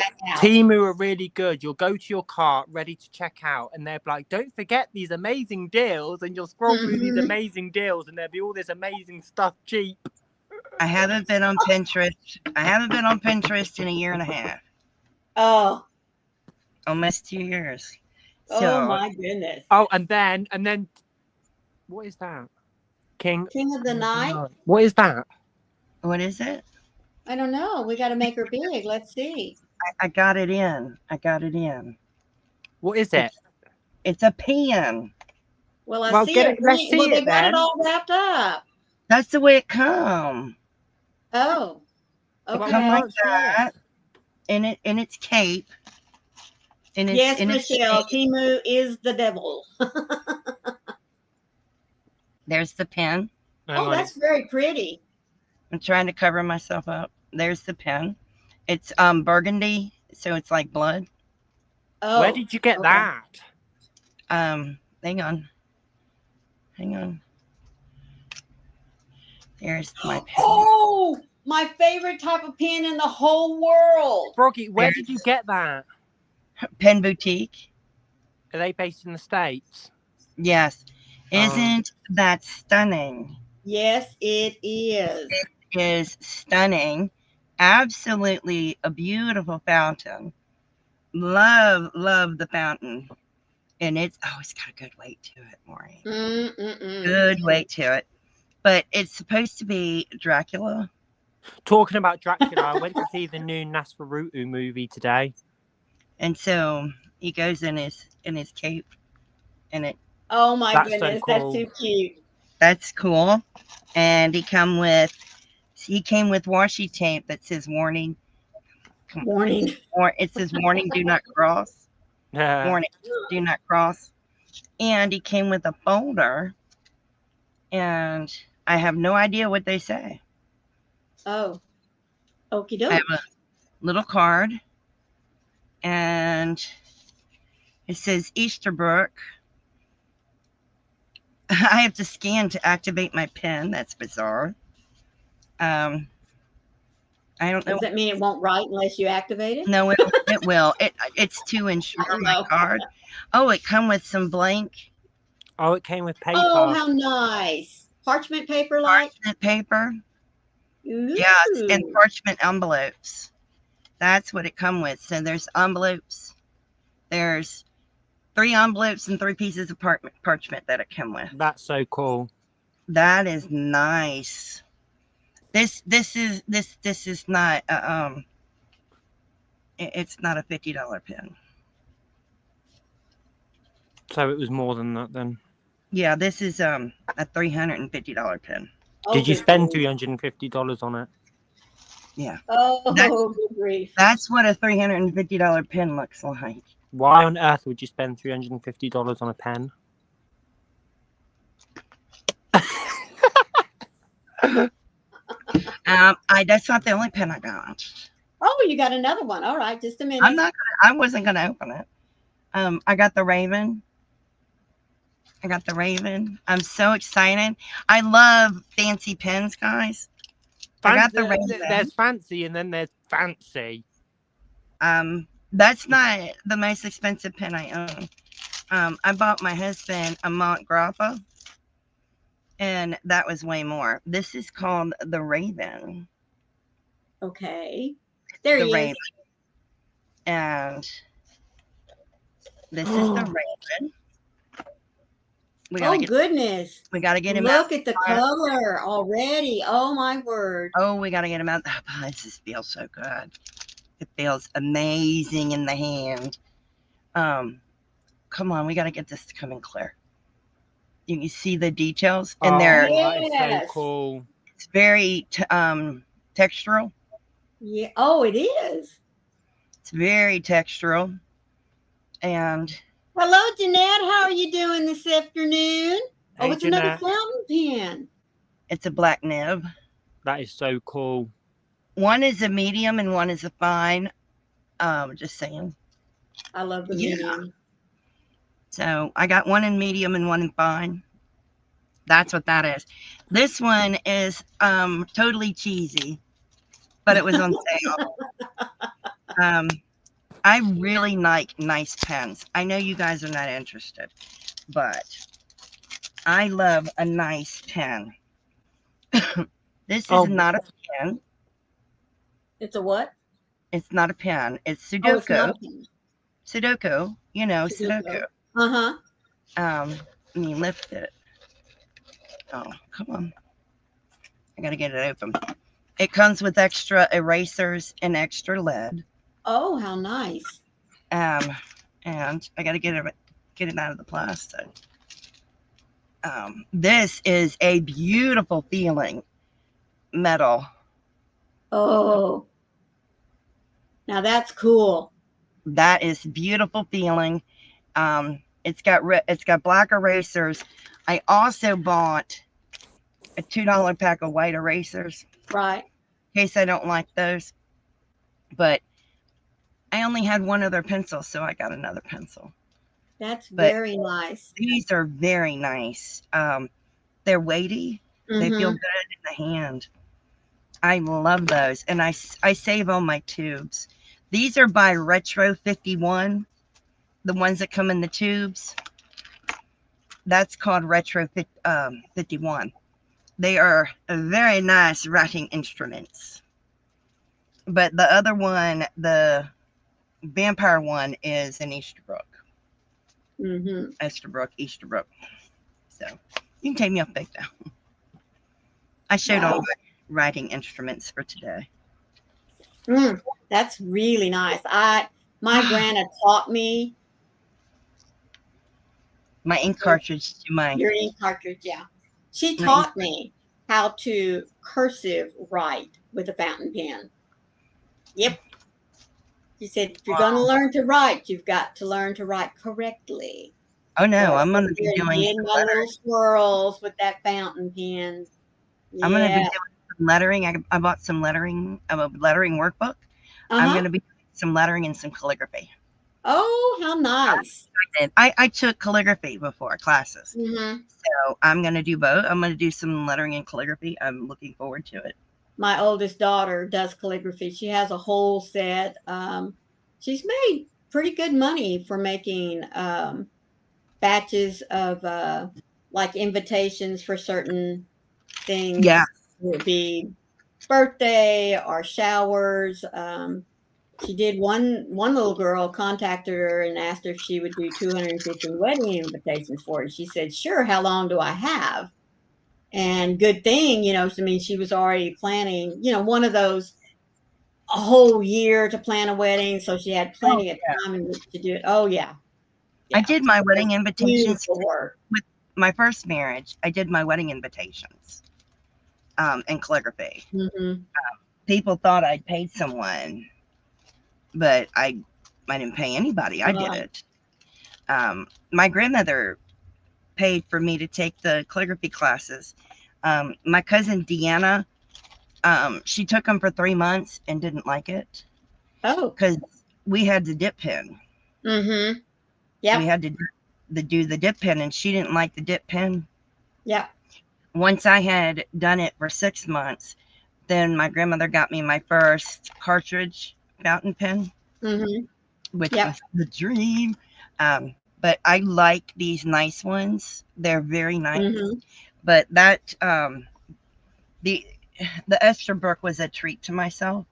are really good. You'll go to your cart ready to check out, and they're like, don't forget these amazing deals, and you'll scroll through these amazing deals, and there'll be all this amazing stuff cheap. I haven't been on Pinterest. I haven't been on Pinterest in 1.5 years. Oh. Almost 2 years. Oh my goodness. Oh, and then what is that? King of the Night? What is that? What is it? I don't know. We got to make her big. Let's see. I got it in. What is it? It's a pen. Well, I see it. Well, they got it all wrapped up. That's the way it come. Oh, It But I come like okay. can't see it. that, in its cape, Yes, in its Michelle, shape. Timu is the devil. There's the pin. Hang Oh, on, that's it's very pretty. I'm trying to cover myself up. There's the pin. It's burgundy, so it's like blood. where Oh, did you get okay. that? Hang on. Hang on. There's my pin. Oh, my favorite type of pen in the whole world. Froggy, where did you There's get that? Pen Boutique. Are they based in the States? Yes. Um, Isn't that stunning? Yes, it is. Is stunning. Absolutely a beautiful fountain. Love the fountain. And it's got a good weight to it, Maureen. Mm-mm-mm. Good weight to it. But it's supposed to be Dracula. talking about Dracula, I went to see the new Nosferatu movie today. And so he goes in his cape and Oh my That's so goodness, that's cool. too cute. that's cool. And he came with washi tape that says warning. Warning. Or it says warning, do not cross. Yeah. Warning, do not cross. And he came with a folder, and I have no idea what they say. Oh, okie I have doke. a little card, and it says Easterbrook. I have to scan to activate my pen. That's bizarre. Um, I don't know. Does that mean it won't write unless you activate it? No, it will. It's to ensure I don't my know. card. Oh, it come with some blank Oh, it came with Oh, paper. how nice. Parchment paper like? parchment paper. Yes, and Ooh. parchment envelopes. That's what it come with. So there's envelopes. There's 3 envelopes and 3 pieces of parchment that it come with. That's so cool. That is nice. This is not it's not a $50 pen. So it was more than that then. Yeah, this is a $350 pen. Oh, Did you good spend grief. $350 on it? Yeah. Oh, good grief. That's what a $350 pen looks like. Why on earth would you spend $350 on a pen? That's not the only pen I got. Oh, you got another one. All right, just a minute. I wasn't gonna open it. I got the Raven. I'm so excited. I love fancy pens, guys. I got the Raven. There's fancy and then there's fancy. That's not the most expensive pen I own. I bought my husband a Montgrappa, and that was way more. This is called the Raven. Okay. There The he Raven. is. And this is the Raven. Oh, goodness. We gotta get him out. Look at the color already. Oh, my word. Oh, we gotta get him out. Oh, this just feels so good. It feels amazing in the hand. Come on, we gotta get this to come in clear. You can see the details, and That is so Yes. cool. it's very textural. Yeah. Oh, it is. It's very textural, and Hello, Jeanette. How are you doing this afternoon? Oh, Hey, it's another Jeanette. fountain pen. it's a black nib. That is so cool. One is a medium and one is a fine. Just saying. I love the Yeah. medium. So I got one in medium and one in fine. That's what that is. This one is totally cheesy, but it was on sale. I really like nice pens. I know you guys are not interested, but I love a nice pen. This is not a pen. It's a what? It's not a pen. It's Oh, Sudoku. it's not a pen. Sudoku. You know, Sudoku. Uh-huh. Let me lift it. Oh, come on. I gotta get it open. It comes with extra erasers and extra lead. Oh, how nice. And I gotta get it out of the plastic. This is a beautiful feeling metal. Oh, now that's cool. That is beautiful feeling. It's got black erasers. I also bought a $2 pack of white erasers Right. in case I don't like those. But I only had one other pencil, so I got another pencil. That's But very nice. these are very nice. They're weighty. They feel Mm-hmm. good in the hand. I love those, and I save all my tubes. These are by Retro 51, the ones that come in the tubes. That's called Retro 51. They are very nice writing instruments. But the other one, the vampire one, is in Easterbrook. Mm-hmm. Easterbrook. So you can take me off big now. I showed all Wow. my writing instruments for today. That's really nice. My grandma taught me My ink cartridge to your ink cartridge, yeah. She my ink. taught me how to cursive write with a fountain pen. Yep. She said, if you're going to learn to write, you've got to learn to write correctly. Oh So no, I I'm sit gonna be here and doing did some my little lettering. swirls with that fountain pen. I'm gonna be Yeah. doing some lettering. I bought some lettering, a lettering workbook. I'm Uh-huh. gonna be doing some lettering and some calligraphy. Oh, how nice. And I took calligraphy before classes, Mm-hmm. so I'm gonna do both. I'm gonna do some lettering and calligraphy. I'm looking forward to it. My oldest daughter does calligraphy. She has a whole set. She's made pretty good money for making batches of like invitations for certain Yeah, things. It would be birthday or showers. She did one little girl contacted her and asked her if she would do 250 wedding invitations for her. She said, "Sure, how long do I have?" And good thing, I mean, she was already planning, one of those a whole year to plan a wedding, so she had oh plenty of yeah. time in which to do it. Oh yeah, I yeah, did she my does wedding invitations beautiful work. with my first marriage. I did my wedding invitations in calligraphy. Hmm. People thought I'd paid someone, but I didn't pay anybody. I did Right. it. My grandmother paid for me to take the calligraphy classes. My cousin Deanna, she took them for 3 months and didn't like it Oh. because we had the dip pen. Mm-hmm. We Yep. had to do the dip pen, and she didn't like the dip pen. Yep. Once I had done it for 6 months, then my grandmother got me my first cartridge fountain pen, Mm-hmm. which Yep. was the dream. But I like these nice ones. They're very nice. Mm-hmm. But the the Esterbrook was a treat to myself.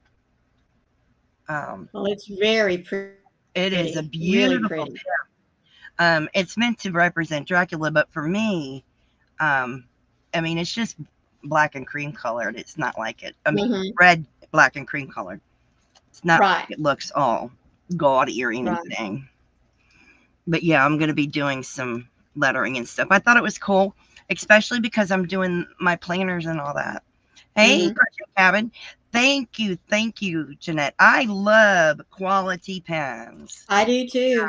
Um, Well, it's very pretty, it is a really pretty. beautiful. It's meant to represent Dracula, but for me, um, I mean, it's just black and cream colored. It's not like it. I mean, Mm-hmm. red, black, and cream colored. It's not Right. like it looks all gaudy or Right. anything. But yeah, I'm gonna be doing some lettering and stuff. I thought it was cool, especially because I'm doing my planners and all that. Hey, Mm-hmm. Crochet Cabin. Thank you, Jeanette. I love quality pens. I do too.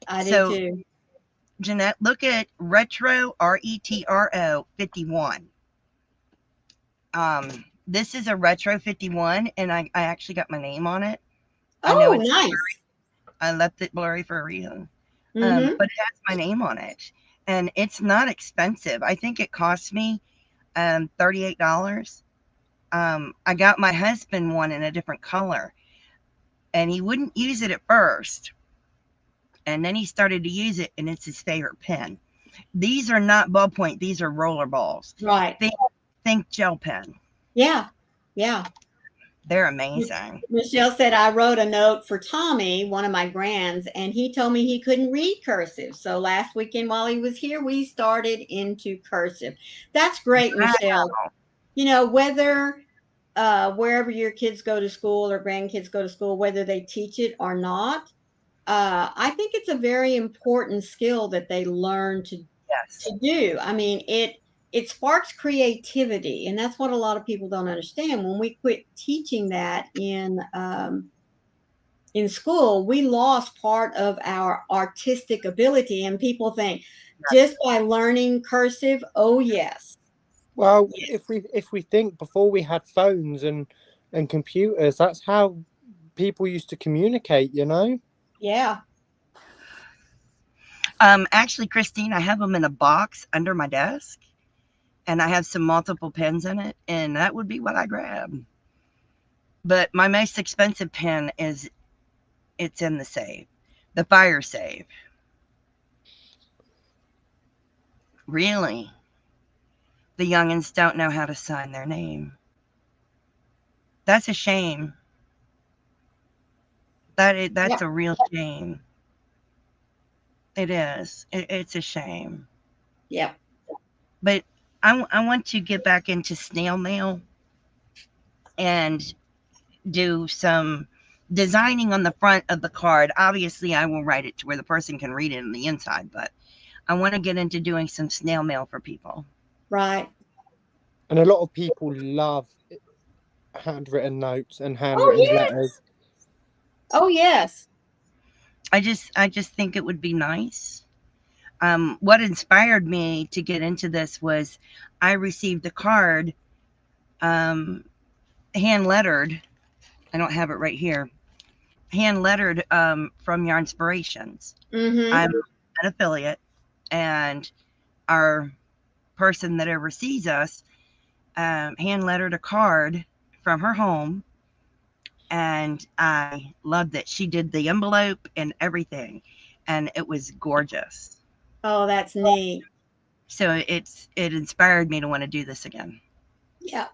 I do So, too. Jeanette, look at Retro RETRO 51. This is a Retro 51, and I actually got my name on it. I know Oh, it's nice. I left it blurry for a reason. Mm-hmm. But it has my name on it, and it's not expensive. I think it cost me $38. I got my husband one in a different color, and he wouldn't use it at first, and then he started to use it, and it's his favorite pen. These are not ballpoint; these are roller balls. Right. Think gel pen. Yeah. Yeah. They're amazing. Michelle said, I wrote a note for Tommy, one of my grands, and he told me he couldn't read cursive. So last weekend while he was here, we started into cursive. That's great, Michelle. Whether wherever your kids go to school or grandkids go to school, whether they teach it or not, I think it's a very important skill that they learn to Yes. to do. I mean, it sparks creativity, and that's what a lot of people don't understand. When we quit teaching that in school, we lost part of our artistic ability, and people think just by learning cursive, oh yes. Well, Yes. if we think before we had phones and computers, that's how people used to communicate, you know? Yeah. Actually, Christine, I have them in a box under my desk, and I have some multiple pens in it, and that would be what I grab. But my most expensive pen it's in the safe, the fire safe. Really, the youngins don't know how to sign their name. That's a shame. That's Yep. a real shame. It is. It's a shame. Yep. But I want to get back into snail mail and do some designing on the front of the card. Obviously, I will write it to where the person can read it on the inside, but I want to get into doing some snail mail for people. Right. And a lot of people love handwritten notes and Oh handwritten yeah. letters. Oh yes. I just think it would be nice. What inspired me to get into this was I received a card, um, hand lettered. I don't have it right here. Hand lettered from Your Inspirations. Mm-hmm. I'm an affiliate, and our person that oversees us hand lettered a card from her home, and I loved it. She did the envelope and everything, and it was gorgeous. Oh, that's neat. So it inspired me to want to do this again. Yeah.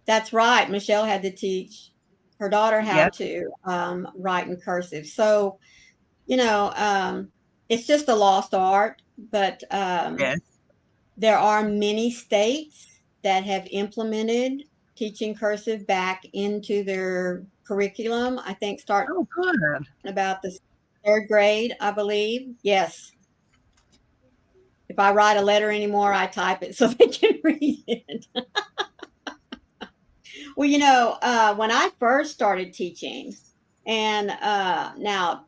That's right. Michelle had to teach her daughter how Yep. to write in cursive. So, you know, it's just a lost art, but Yes. there are many states that have implemented teaching cursive back into their curriculum. I think starting Oh, good. about the third grade, I believe. Yes. If I write a letter anymore, I type it so they can read it. Well, when I first started teaching, and now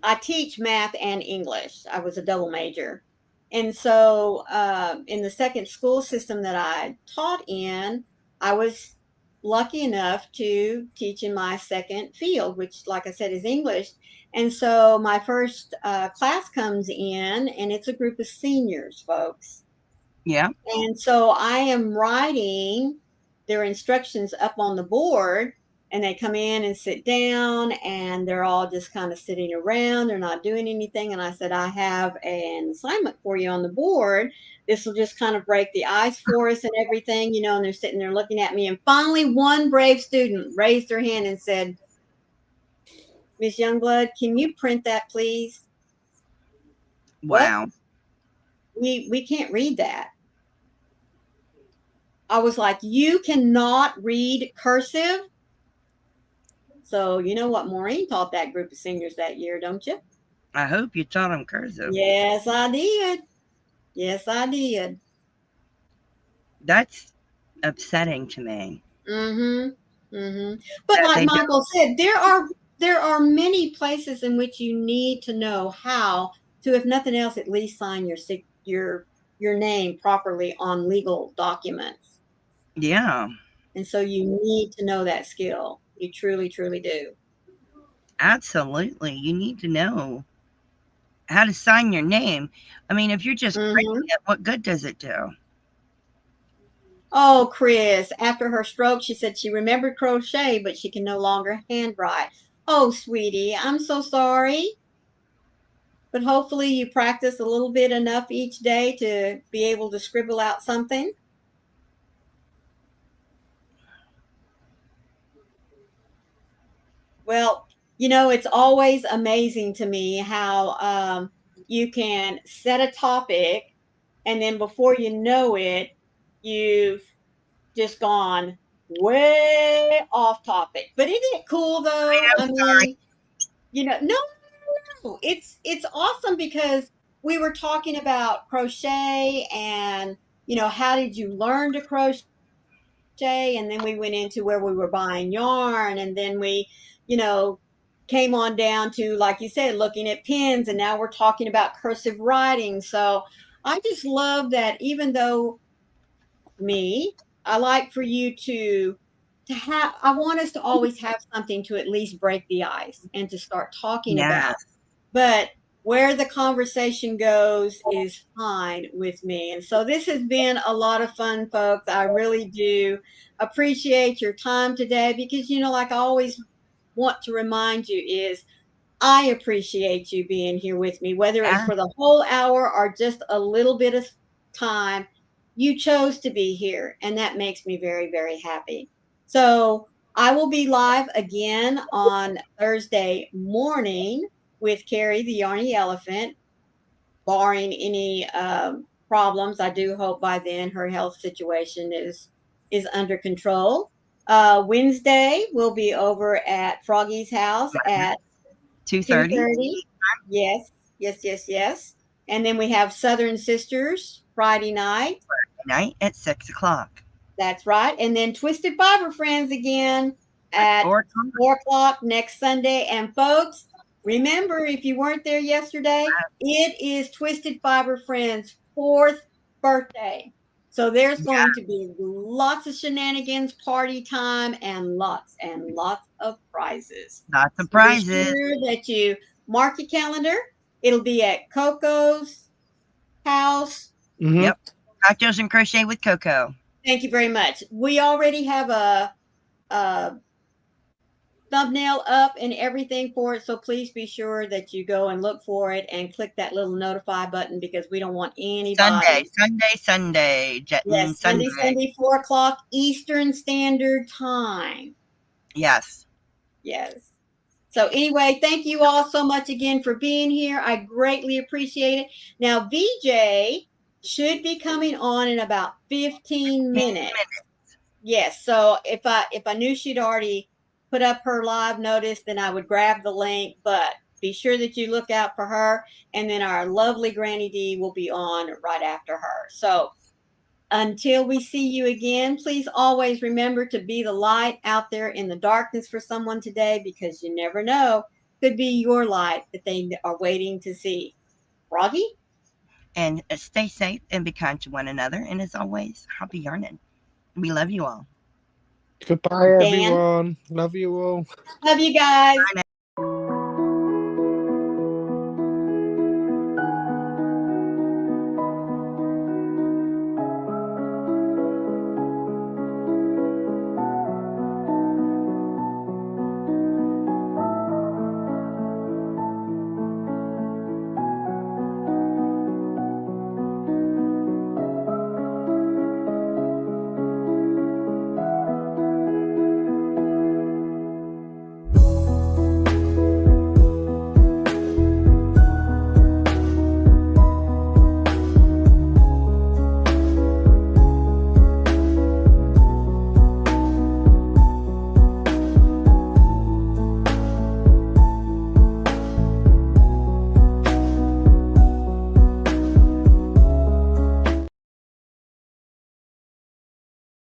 I teach math and English. I was a double major. And so in the second school system that I taught in, I was lucky enough to teach in my second field, which, like I said, is English. And so my first class comes in, and it's a group of seniors, folks. Yeah. And so I am writing their instructions up on the board, and they come in and sit down, and they're all just kind of sitting around. They're not doing anything. And I said, I have an assignment for you on the board. This will just kind of break the ice for us and everything, and they're sitting there looking at me. And finally, one brave student raised her hand and said, Miss Youngblood, can you print that, please? What? Wow. We can't read that. I was like, you cannot read cursive? So you know what Maureen taught that group of seniors that year, don't you? I hope you taught them cursive. Yes, I did. Yes, I did. That's upsetting to me Mm-hmm. Mm-hmm. But that like they don't. Michael said, there are many places in which you need to know how to, if nothing else, at least sign your name properly on legal documents. Yeah, And so you need to know that skill. You truly, truly do. absolutely. You need to know how to sign your name. I mean, if you're just printing Mm-hmm. it, what good does it do? Oh, Chris, after her stroke, she said she remembered crochet, but she can no longer handwrite. Oh, sweetie, I'm so sorry. But hopefully you practice a little bit enough each day to be able to scribble out something. Well, it's always amazing to me how you can set a topic, and then before you know it, you've just gone way off topic. But isn't it cool though? I'm I sorry. mean, no, it's awesome because we were talking about crochet and, how did you learn to crochet? And then we went into where we were buying yarn, and then we, you know, came on down to, like you said, looking at pins, and now we're talking about cursive writing. So I just love that, even though I like for you to have, I want us to always have something to at least break the ice and to start talking Yeah. about. But where the conversation goes is fine with me. And so this has been a lot of fun, folks. I really do appreciate your time today because, like I always want to remind you is I appreciate you being here with me, whether it's Yeah. for the whole hour or just a little bit of time. You chose to be here, and that makes me very, very happy. So I will be live again on Thursday morning with Carrie, the Yarny Elephant, barring any problems. I do hope by then her health situation is under control. Wednesday we'll be over at Froggy's house at 2:30 2:30. Yes, yes, yes, yes. And then we have Southern Sisters Friday night. night at 6:00. That's right. And then Twisted Fiber Friends again At at 4:00. 4 o'clock next Sunday. And folks, remember, if you weren't there yesterday, it is Twisted Fiber Friends' 4th birthday. So there's Yeah. going to be lots of shenanigans, party time, and lots of prizes. Lots of So be prizes. sure that you mark your calendar. It'll be at Coco's house. Mm-hmm. Yep. Cocktails and Crochet with Coco. Thank you very much. We already have a thumbnail up and everything for it, so please be sure that you go and look for it and click that little notify button because we don't want anybody. Sunday. Jetting Yes, Sunday, Sunday. Sunday, 4 o'clock Eastern Standard Time. Yes. Yes. So anyway, thank you all so much again for being here. I greatly appreciate it. Now, VJ should be coming on in about 15 minutes. Yes. So if I knew she'd already put up her live notice, then I would grab the link. But be sure that you look out for her, and then our lovely Granny D will be on right after her. So until we see you again, please always remember to be the light out there in the darkness for someone today, because you never know, could be your light that they are waiting to see. Froggy? And stay safe and be kind to one another. And as always, happy yarning. We love you all. Goodbye, Dan? everyone. Love you all. Love you guys. Bye now.